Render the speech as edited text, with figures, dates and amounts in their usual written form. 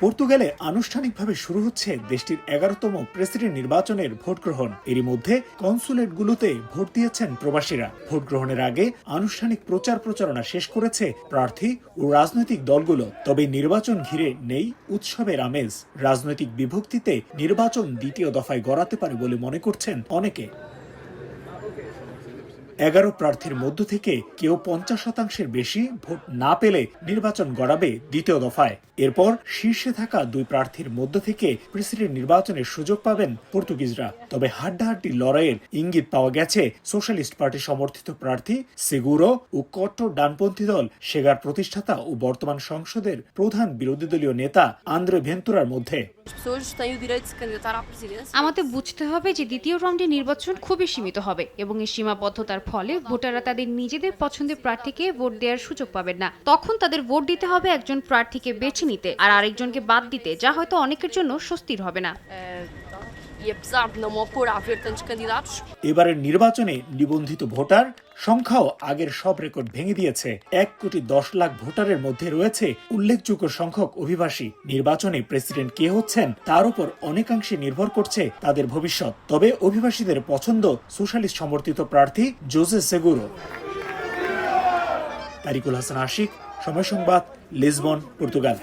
পর্তুগালে আনুষ্ঠানিকভাবে শুরু হচ্ছে দেশটির 11তম প্রেসিডেন্ট নির্বাচনের ভোট গ্রহণ। এরই মধ্যে কনসুলেটগুলোতে ভোট দিয়েছেন প্রবাসীরা। ভোট গ্রহণের আগে আনুষ্ঠানিক প্রচারণা শেষ করেছে প্রার্থী ও রাজনৈতিক দলগুলো। তবে নির্বাচন ঘিরে নেই উৎসবের আমেজ। রাজনৈতিক বিভক্তিতে নির্বাচন দ্বিতীয় দফায় গড়াতে পারে বলে মনে করছেন অনেকে। 11 প্রার্থীর মধ্য থেকে কেউ 50% বেশি ভোট না পেলে নির্বাচন গড়াবে দ্বিতীয় দফায়। এরপর শীর্ষে থাকা 2 প্রার্থীর মধ্য থেকে প্রেসিডেন্ট নির্বাচনের সুযোগ পাবেন পর্তুগিজরা। তবে হাড্ডাহাড্ডি লড়াইয়ের ইঙ্গিত পাওয়া গেছে সোশ্যালিস্ট পার্টি সমর্থিত প্রার্থী সেগুরো ও কট্টর ডানপন্থী দল সেগার প্রতিষ্ঠাতা ও বর্তমান সংসদের প্রধান বিরোধী দলীয় নেতা আন্দ্রে ভেন্তুরার মধ্যে। আমাদের বুঝতে হবে যে দ্বিতীয় রাউন্ডে নির্বাচন খুবই সীমিত হবে এবং এই সীমাবদ্ধতার ফলে ভোটাররা তাদের নিজেদের পছন্দের প্রার্থীকে ভোট দেওয়ার সুযোগ পাবেন না। তখন তাদের ভোট দিতে হবে একজন প্রার্থীকে বেছে নিতে আর আরেকজনকে বাদ দিতে, যা হয়তো অনেকের জন্য স্বস্তির হবে না। এবারের নির্বাচনে নিবন্ধিত ভোটার সংখ্যাও আগের সব রেকর্ড ভেঙে দিয়েছে। 1,10,00,000 ভোটারের মধ্যে রয়েছে উল্লেখযোগ্য সংখ্যক অভিবাসী। নির্বাচনে প্রেসিডেন্ট কে হচ্ছেন তার উপর অনেকাংশে নির্ভর করছে তাদের ভবিষ্যৎ। তবে অভিবাসীদের পছন্দ সোশ্যালিস্ট সমর্থিত প্রার্থী জোজে সেগুরো। তারিকুল হাসান আশিক, সময় সংবাদ, লিসবন, পর্তুগাল।